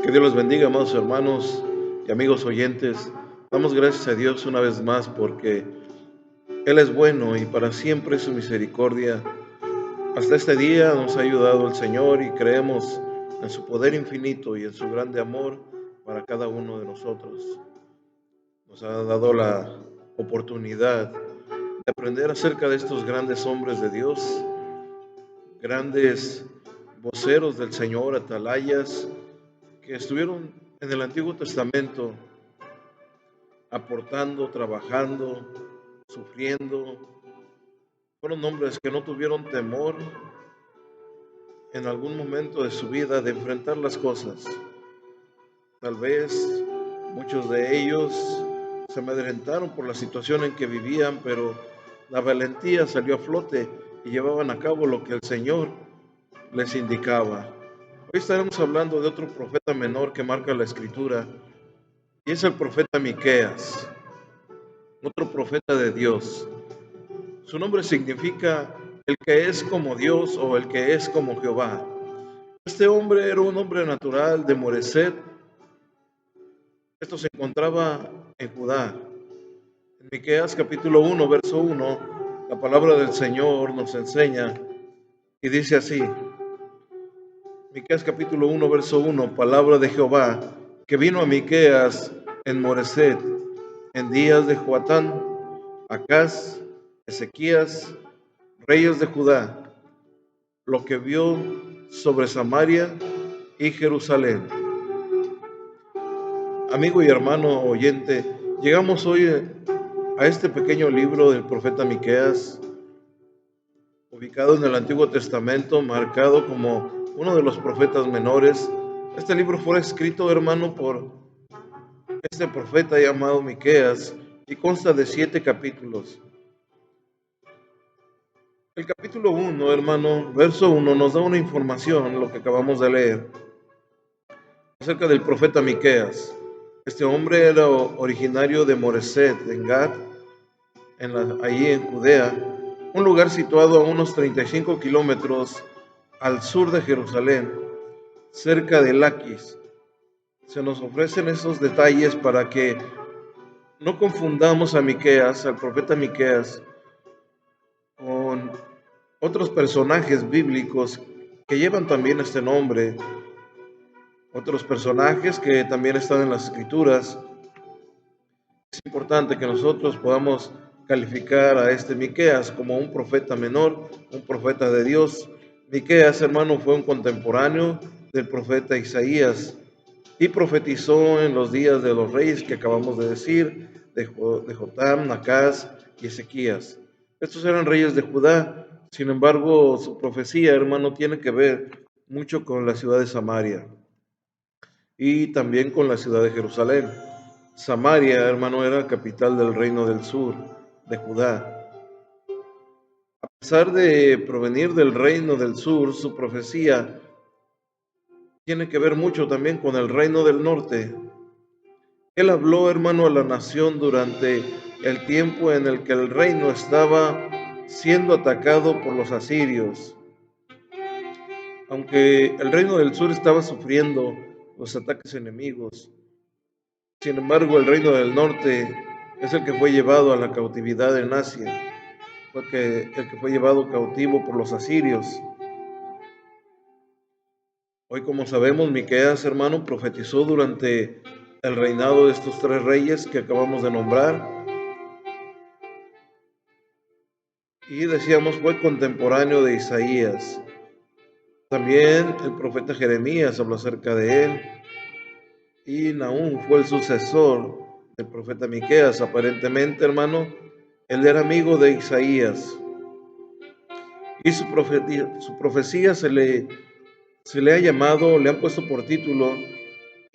Que Dios les bendiga, amados hermanos y amigos oyentes. Damos gracias a Dios una vez más porque Él es bueno y para siempre su misericordia. Hasta este día nos ha ayudado el Señor y creemos en su poder infinito y en su grande amor para cada uno de nosotros. Nos ha dado la oportunidad de aprender acerca de estos grandes hombres de Dios, grandes voceros del Señor, atalayas, que estuvieron en el Antiguo Testamento aportando, trabajando, sufriendo. Fueron hombres que no tuvieron temor en algún momento de su vida de enfrentar las cosas. Tal vez muchos de ellos se amedrentaron por la situación en que vivían, pero la valentía salió a flote y llevaban a cabo lo que el Señor les indicaba. Hoy estaremos hablando de otro profeta menor que marca la Escritura, y es el profeta Miqueas, otro profeta de Dios. Su nombre significa el que es como Dios o el que es como Jehová. Este hombre era un hombre natural de Moreset. Esto se encontraba en Judá. En Miqueas capítulo 1, verso 1, la palabra del Señor nos enseña y dice así. Miqueas capítulo 1, verso 1, palabra de Jehová, que vino a Miqueas en Moreset, en días de Joatán, Acaz, Ezequías, reyes de Judá, lo que vio sobre Samaria y Jerusalén. Amigo y hermano oyente, llegamos hoy a este pequeño libro del profeta Miqueas, ubicado en el Antiguo Testamento, marcado como uno de los profetas menores. Este libro fue escrito, hermano, por este profeta llamado Miqueas y consta de 7 capítulos. El capítulo 1, hermano, verso 1, nos da una información, lo que acabamos de leer, acerca del profeta Miqueas. Este hombre era originario de Moreset, en Gad, allí en Judea, un lugar situado a unos 35 kilómetros al sur de Jerusalén, cerca de Laquis. Se nos ofrecen esos detalles para que no confundamos a Miqueas, al profeta Miqueas, con otros personajes bíblicos que llevan también este nombre, otros personajes que también están en las Escrituras. Es importante que nosotros podamos calificar a este Miqueas como un profeta menor, un profeta de Dios. Miqueas, hermano, fue un contemporáneo del profeta Isaías y profetizó en los días de los reyes que acabamos de decir, de Jotam, Acaz y Ezequías. Estos eran reyes de Judá. Sin embargo, su profecía, hermano, tiene que ver mucho con la ciudad de Samaria y también con la ciudad de Jerusalén. Samaria, hermano, era capital del reino del sur, de Judá. A pesar de provenir del reino del sur, su profecía tiene que ver mucho también con el reino del norte. Él habló, hermano, a la nación durante el tiempo en el que el reino estaba siendo atacado por los asirios. Aunque el reino del sur estaba sufriendo los ataques enemigos, sin embargo, el reino del norte es el que fue llevado a la cautividad en Asia, el que fue llevado cautivo por los asirios. Hoy, como sabemos, Miqueas, hermano, profetizó durante el reinado de estos 3 reyes que acabamos de nombrar. Y decíamos, fue contemporáneo de Isaías. También el profeta Jeremías habló acerca de él. Y Nahum fue el sucesor del profeta Miqueas. Aparentemente, hermano, él era amigo de Isaías. Y su profecía se le ha llamado, le han puesto por título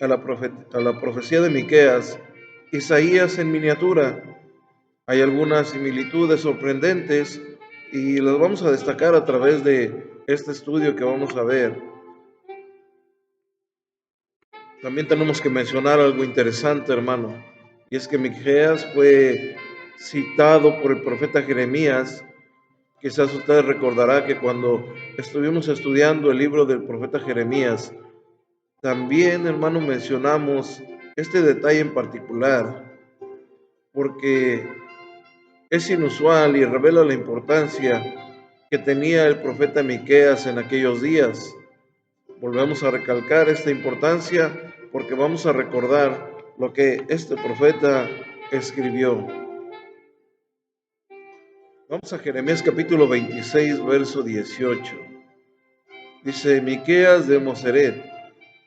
a la profecía de Miqueas, Isaías en miniatura. Hay algunas similitudes sorprendentes y las vamos a destacar a través de este estudio que vamos a ver. También tenemos que mencionar algo interesante, hermano, y es que Miqueas fue citado por el profeta Jeremías. Quizás usted recordará que cuando estuvimos estudiando el libro del profeta Jeremías, También, hermano, mencionamos este detalle en particular porque es inusual y revela la importancia que tenía el profeta Miqueas en aquellos días. Volvemos a recalcar esta importancia porque vamos a recordar lo que este profeta escribió. Vamos a Jeremías capítulo 26, verso 18. Dice: Miqueas de Moseret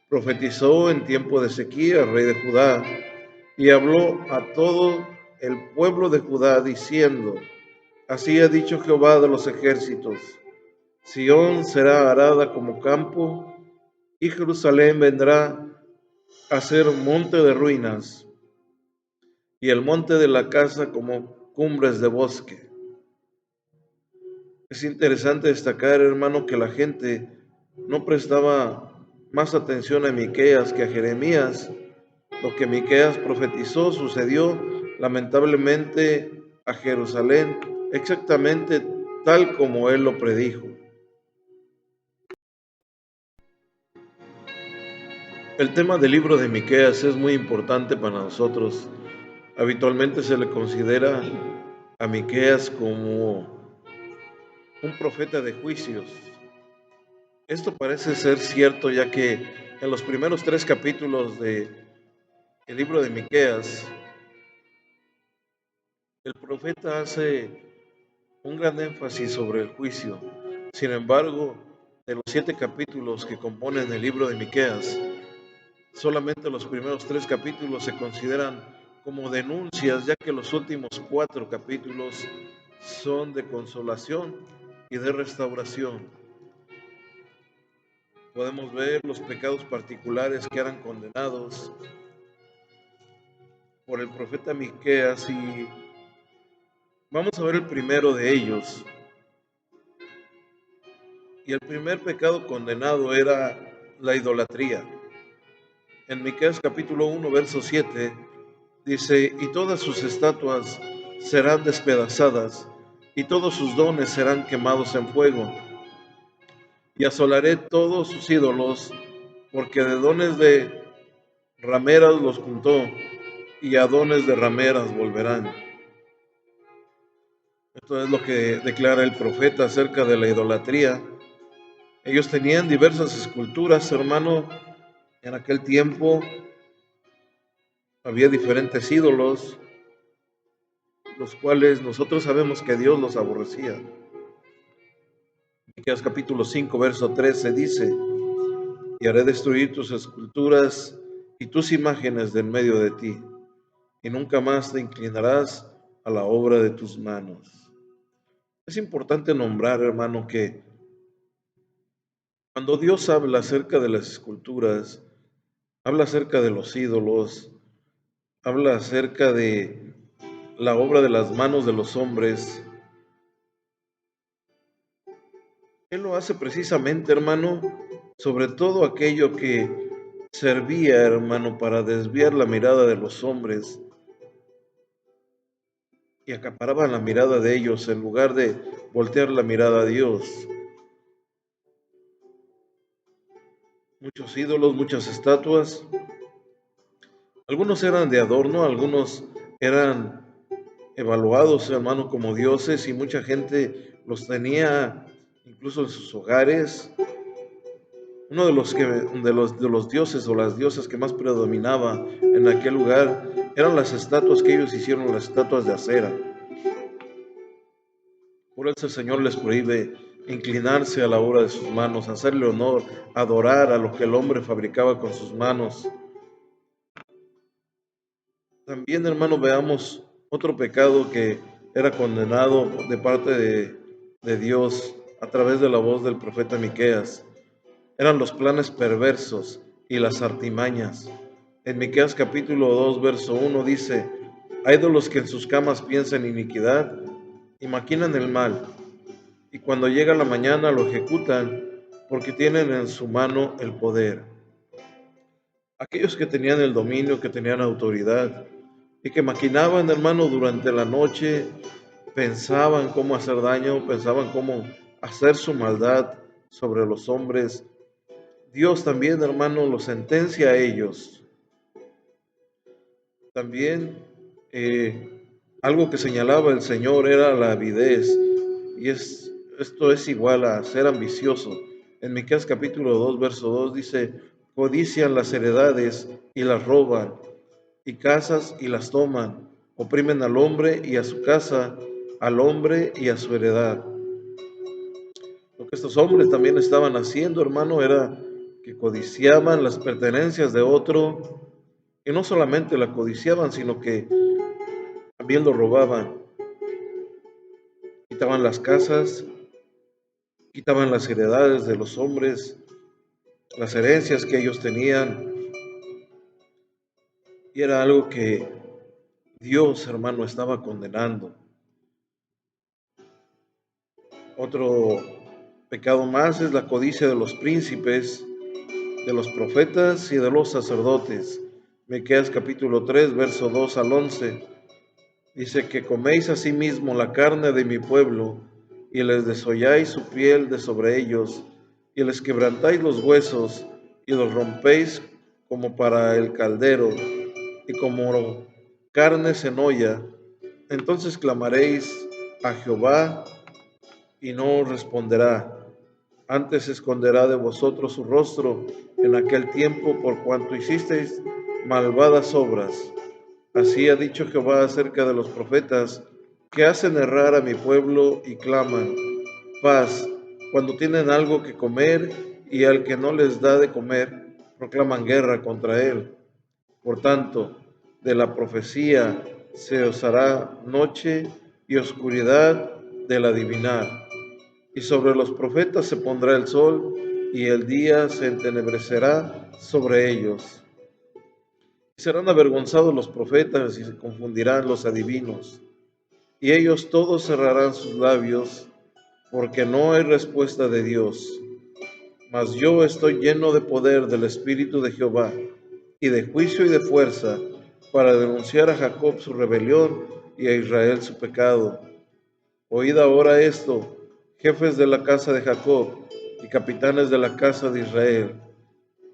profetizó en tiempo de Ezequías, rey de Judá, y habló a todo el pueblo de Judá diciendo: Así ha dicho Jehová de los ejércitos: Sión será arada como campo, y Jerusalén vendrá a ser monte de ruinas, y el monte de la casa como cumbres de bosque. Es interesante destacar, hermano, que la gente no prestaba más atención a Miqueas que a Jeremías. Lo que Miqueas profetizó sucedió lamentablemente a Jerusalén, exactamente tal como él lo predijo. El tema del libro de Miqueas es muy importante para nosotros. Habitualmente se le considera a Miqueas como un profeta de juicios. Esto parece ser cierto, ya que en los primeros 3 capítulos del libro de Miqueas, el profeta hace un gran énfasis sobre el juicio. Sin embargo, de los 7 capítulos que componen el libro de Miqueas, solamente los primeros 3 capítulos se consideran como denuncias, ya que los últimos 4 capítulos son de consolación y de restauración. Podemos ver los pecados particulares que eran condenados por el profeta Miqueas, y vamos a ver el primero de ellos. Y el primer pecado condenado era la idolatría. En Miqueas capítulo 1, verso 7, dice: Y todas sus estatuas serán despedazadas, y todos sus dones serán quemados en fuego. Y asolaré todos sus ídolos, porque de dones de rameras los juntó, y a dones de rameras volverán. Esto es lo que declara el profeta acerca de la idolatría. Ellos tenían diversas esculturas, hermano. En aquel tiempo había diferentes ídolos, los cuales nosotros sabemos que Dios los aborrecía. Miqueas capítulo 5, verso 13 dice: Y haré destruir tus esculturas y tus imágenes de en medio de ti, y nunca más te inclinarás a la obra de tus manos. Es importante nombrar, hermano, que cuando Dios habla acerca de las esculturas, habla acerca de los ídolos, habla acerca de la obra de las manos de los hombres. Él lo hace precisamente, hermano, sobre todo aquello que servía, hermano, para desviar la mirada de los hombres y acaparaban la mirada de ellos en lugar de voltear la mirada a Dios. Muchos ídolos, muchas estatuas. Algunos eran de adorno, algunos eran evaluados, hermano, como dioses, y mucha gente los tenía incluso en sus hogares. Uno de los dioses o las diosas que más predominaba en aquel lugar eran las estatuas que ellos hicieron, las estatuas de acera. Por eso el Señor les prohíbe inclinarse a la obra de sus manos, hacerle honor, adorar a lo que el hombre fabricaba con sus manos. También, hermano, veamos otro pecado que era condenado de parte de Dios a través de la voz del profeta Miqueas. Eran los planes perversos y las artimañas. En Miqueas capítulo 2, verso 1 dice: Hay de los que en sus camas piensan iniquidad y maquinan el mal, y cuando llega la mañana lo ejecutan, porque tienen en su mano el poder. Aquellos que tenían el dominio, que tenían autoridad, y que maquinaban, hermano, durante la noche, pensaban cómo hacer daño, pensaban cómo hacer su maldad sobre los hombres. Dios también, hermano, los sentencia a ellos. También algo que señalaba el Señor era la avidez, y esto es igual a ser ambicioso. En Miqueas capítulo 2, verso 2 dice: codician las heredades y las roban, y casas y las toman, oprimen al hombre y a su casa, al hombre y a su heredad. Lo que estos hombres también estaban haciendo, hermano, era que codiciaban las pertenencias de otro, y no solamente la codiciaban, sino que también lo robaban. Quitaban las casas, quitaban las heredades de los hombres, las herencias que ellos tenían, y era algo que Dios, hermano, estaba condenando. Otro pecado más es la codicia de los príncipes, de los profetas y de los sacerdotes. Miqueas capítulo 3, verso 2 al 11. Dice: que coméis asimismo la carne de mi pueblo, y les desolláis su piel de sobre ellos, y les quebrantáis los huesos, y los rompéis como para el caldero, y como carnes en olla. Entonces clamaréis a Jehová, y no os responderá. Antes esconderá de vosotros su rostro en aquel tiempo, por cuanto hicisteis malvadas obras. Así ha dicho Jehová acerca de los profetas que hacen errar a mi pueblo y claman paz cuando tienen algo que comer, y al que no les da de comer proclaman guerra contra él. Por tanto, de la profecía se os hará noche, y oscuridad del adivinar. Y sobre los profetas se pondrá el sol, y el día se entenebrecerá sobre ellos. Serán avergonzados los profetas, y se confundirán los adivinos, y ellos todos cerrarán sus labios, porque no hay respuesta de Dios. Mas yo estoy lleno de poder del Espíritu de Jehová, y de juicio y de fuerza, para denunciar a Jacob su rebelión y a Israel su pecado. Oíd ahora esto, jefes de la casa de Jacob y capitanes de la casa de Israel,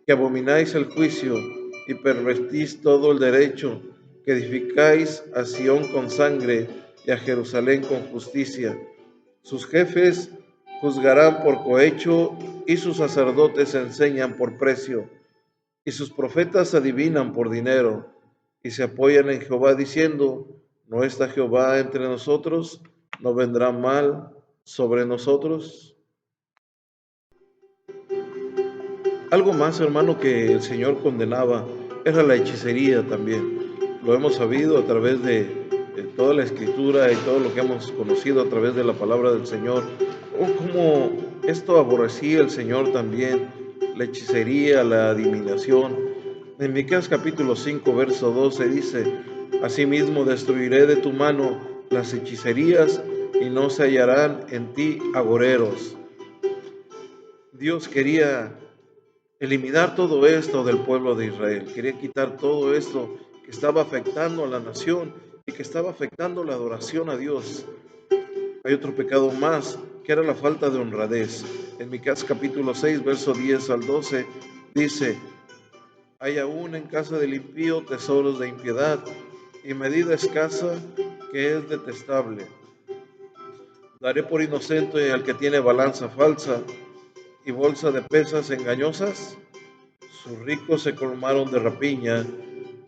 que abomináis el juicio y pervertís todo el derecho, que edificáis a Sión con sangre y a Jerusalén con justicia. Sus jefes juzgarán por cohecho, y sus sacerdotes enseñan por precio, y sus profetas adivinan por dinero, y se apoyan en Jehová diciendo: ¿no está Jehová entre nosotros? ¿No vendrá mal sobre nosotros? Algo más, hermano, que el Señor condenaba era la hechicería también. Lo hemos sabido a través de toda la Escritura y todo lo que hemos conocido a través de la palabra del Señor. Como esto aborrecía el Señor también, la hechicería, la adivinación. En Miqueas capítulo 5, verso 12 dice: asimismo destruiré de tu mano las hechicerías, y no se hallarán en ti agoreros. Dios quería eliminar todo esto del pueblo de Israel. Quería quitar todo esto que estaba afectando a la nación y que estaba afectando la adoración a Dios. Hay otro pecado más, que era la falta de honradez. En Miqueas capítulo 6, verso 10 al 12, dice: hay aún en casa del impío tesoros de impiedad, y medida escasa que es detestable. Daré por inocente al que tiene balanza falsa y bolsa de pesas engañosas. Sus ricos se colmaron de rapiña,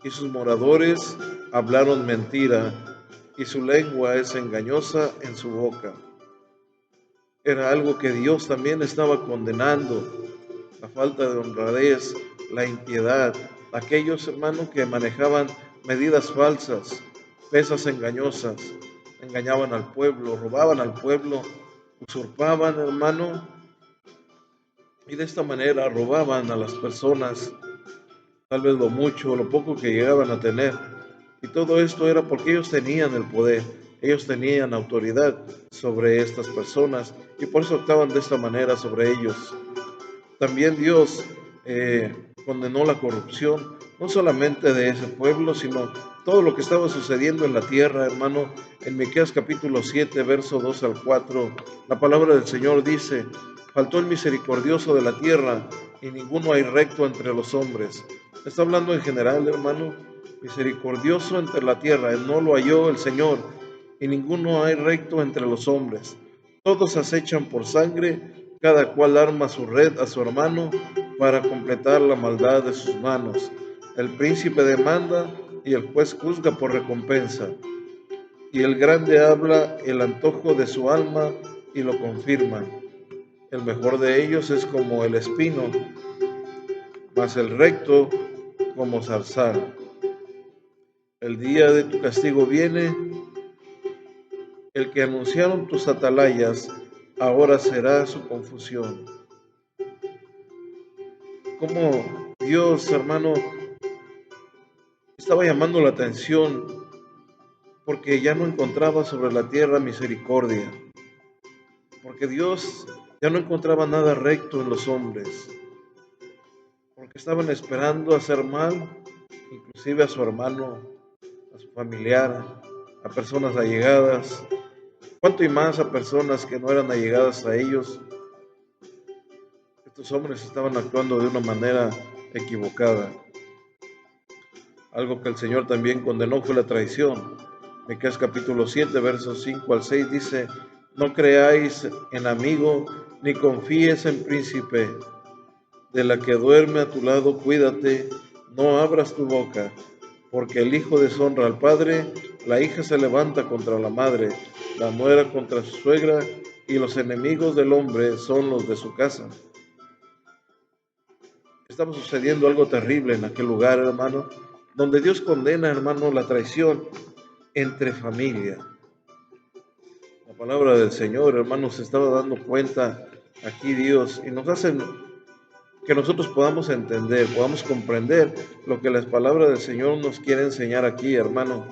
y sus moradores hablaron mentira, y su lengua es engañosa en su boca. Era algo que Dios también estaba condenando: la falta de honradez, la impiedad, aquellos hermanos que manejaban medidas falsas, pesas engañosas, engañaban al pueblo, robaban al pueblo, usurpaban, hermano, y de esta manera robaban a las personas, tal vez lo mucho o lo poco que llegaban a tener. Y todo esto era porque ellos tenían el poder, ellos tenían autoridad sobre estas personas, y por eso actuaban de esta manera sobre ellos. También Dios condenó la corrupción, no solamente de ese pueblo, sino todo lo que estaba sucediendo en la tierra, hermano. En Miqueas capítulo 7, verso 2 al 4, la palabra del Señor dice: faltó el misericordioso de la tierra, y ninguno hay recto entre los hombres. Está hablando en general, hermano, misericordioso entre la tierra, no lo halló el Señor, y ninguno hay recto entre los hombres. Todos acechan por sangre, cada cual arma su red a su hermano para completar la maldad de sus manos. El príncipe demanda y el juez juzga por recompensa. Y el grande habla el antojo de su alma y lo confirma. El mejor de ellos es como el espino, mas el recto como zarzal. El día de tu castigo viene, el que anunciaron tus atalayas, ahora será su confusión. Como Dios, hermano, estaba llamando la atención porque ya no encontraba sobre la tierra misericordia, porque Dios ya no encontraba nada recto en los hombres, porque estaban esperando hacer mal, inclusive a su hermano, a su familiar, a personas allegadas, cuanto y más a personas que no eran allegadas a ellos. Estos hombres estaban actuando de una manera equivocada. Algo que el Señor también condenó fue la traición. Miqueas capítulo 7, versos 5 al 6 dice: no creáis en amigo, ni confíes en príncipe. De la que duerme a tu lado, cuídate, no abras tu boca, porque el hijo deshonra al padre, la hija se levanta contra la madre, la nuera contra su suegra, y los enemigos del hombre son los de su casa. Estaba sucediendo algo terrible en aquel lugar, hermano, donde Dios condena, hermano, la traición entre familia. La palabra del Señor, hermano, se estaba dando cuenta aquí Dios, y nos hace que nosotros podamos entender, podamos comprender lo que las palabras del Señor nos quiere enseñar aquí, hermano.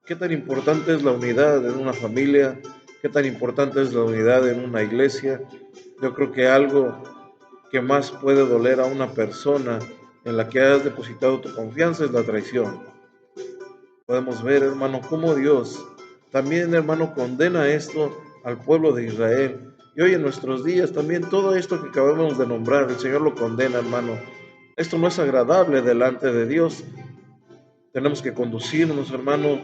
Qué tan importante es la unidad en una familia, qué tan importante es la unidad en una iglesia. Yo creo que algo que más puede doler a una persona en la que has depositado tu confianza es la traición. Podemos ver, hermano, cómo Dios también, hermano, condena esto al pueblo de Israel. Y hoy en nuestros días también todo esto que acabamos de nombrar, el Señor lo condena, hermano. Esto no es agradable delante de Dios. Tenemos que conducirnos, hermano,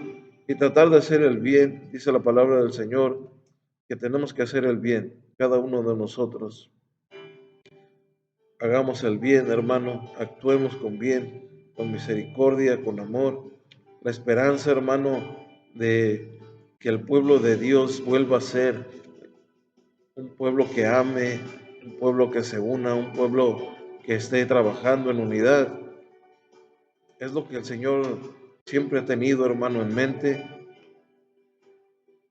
y tratar de hacer el bien. Dice la palabra del Señor que tenemos que hacer el bien, cada uno de nosotros. Hagamos el bien, hermano, actuemos con bien, con misericordia, con amor. La esperanza, hermano, de que el pueblo de Dios vuelva a ser un pueblo que ame, un pueblo que se una, un pueblo que esté trabajando en unidad. Es lo que el Señor siempre ha tenido, hermano, en mente.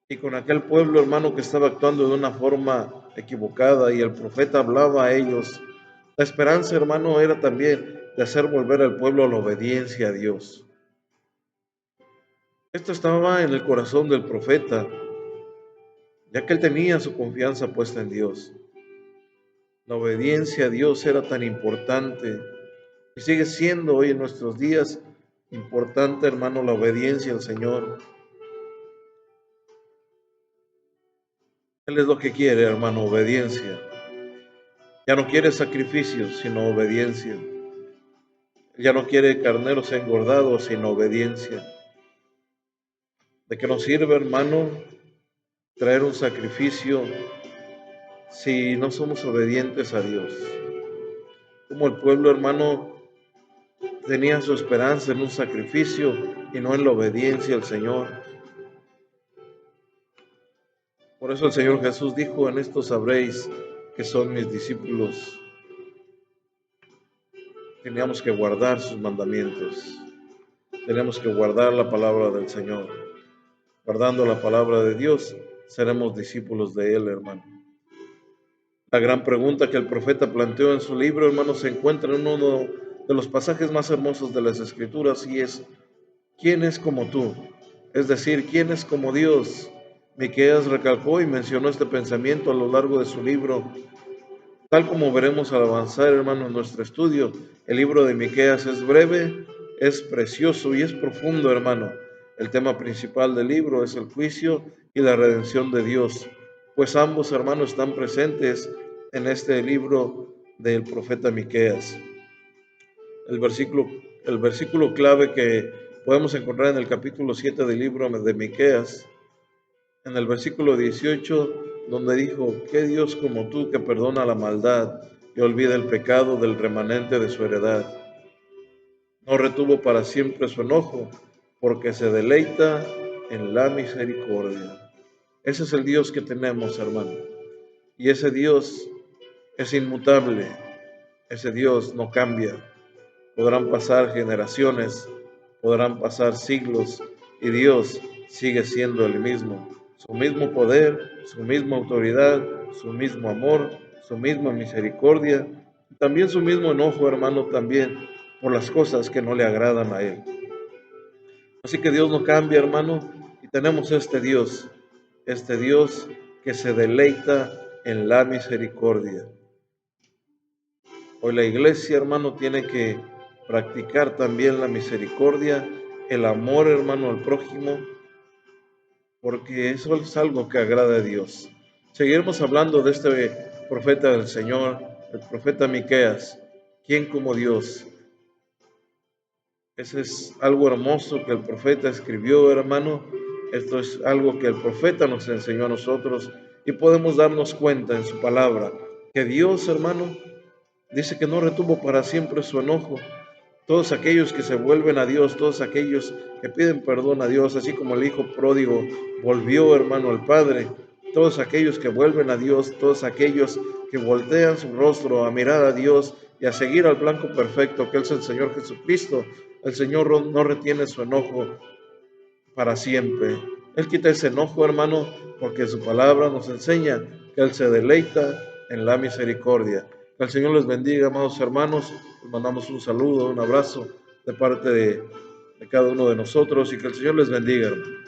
Y con aquel pueblo, hermano, que estaba actuando de una forma equivocada y el profeta hablaba a ellos, la esperanza, hermano, era también de hacer volver al pueblo a la obediencia a Dios. Esto estaba en el corazón del profeta, ya que él tenía su confianza puesta en Dios. La obediencia a Dios era tan importante y sigue siendo hoy en nuestros días importante, hermano, la obediencia al Señor. Él es lo que quiere, hermano, obediencia. Ya no quiere sacrificios, sino obediencia. Ya no quiere carneros engordados, sino obediencia. ¿De qué nos sirve, hermano, traer un sacrificio si no somos obedientes a Dios? Como el pueblo, hermano, tenía su esperanza en un sacrificio y no en la obediencia al Señor. Por eso el Señor Jesús dijo: en esto sabréis que son mis discípulos. Teníamos que guardar sus mandamientos. Tenemos que guardar la palabra del Señor. Guardando la palabra de Dios, seremos discípulos de Él, hermano. La gran pregunta que el profeta planteó en su libro, hermano, se encuentra en uno de los pasajes más hermosos de las Escrituras, y es: ¿quién es como tú? Es decir, ¿quién es como Dios? Miqueas recalcó y mencionó este pensamiento a lo largo de su libro. Tal como veremos al avanzar, hermano, en nuestro estudio, el libro de Miqueas es breve, es precioso y es profundo, hermano. El tema principal del libro es el juicio y la redención de Dios, pues ambos, hermanos, están presentes en este libro del profeta Miqueas. El versículo, el versículo clave que podemos encontrar en el capítulo 7 del libro de Miqueas, en el versículo 18, donde dijo: ¿Qué Dios como tú que perdona la maldad y olvida el pecado del remanente de su heredad? No retuvo para siempre su enojo, porque se deleita en la misericordia. Ese es el Dios que tenemos, hermano. Y ese Dios es inmutable. Ese Dios no cambia. Podrán pasar generaciones, podrán pasar siglos, y Dios sigue siendo el mismo. Su mismo poder, su misma autoridad, su mismo amor, su misma misericordia, y también su mismo enojo, hermano, también por las cosas que no le agradan a Él. Así que Dios no cambia, hermano, y tenemos este Dios que se deleita en la misericordia. Hoy la iglesia, hermano, tiene que practicar también la misericordia, el amor, hermano, al prójimo, porque eso es algo que agrada a Dios. Seguiremos hablando de este profeta del Señor, el profeta Miqueas. ¿Quién como Dios? Ese es algo hermoso que el profeta escribió, hermano. Esto es algo que el profeta nos enseñó a nosotros y podemos darnos cuenta en su palabra que Dios, hermano, dice que no retuvo para siempre su enojo. Todos aquellos que se vuelven a Dios, todos aquellos que piden perdón a Dios, así como el hijo pródigo volvió, hermano, al Padre, todos aquellos que vuelven a Dios, todos aquellos que voltean su rostro a mirar a Dios y a seguir al blanco perfecto que es el Señor Jesucristo, el Señor no retiene su enojo para siempre. Él quita ese enojo, hermano, porque su palabra nos enseña que Él se deleita en la misericordia. Que el Señor les bendiga, amados hermanos. Les mandamos un saludo, un abrazo de parte de cada uno de nosotros y que el Señor les bendiga, hermano.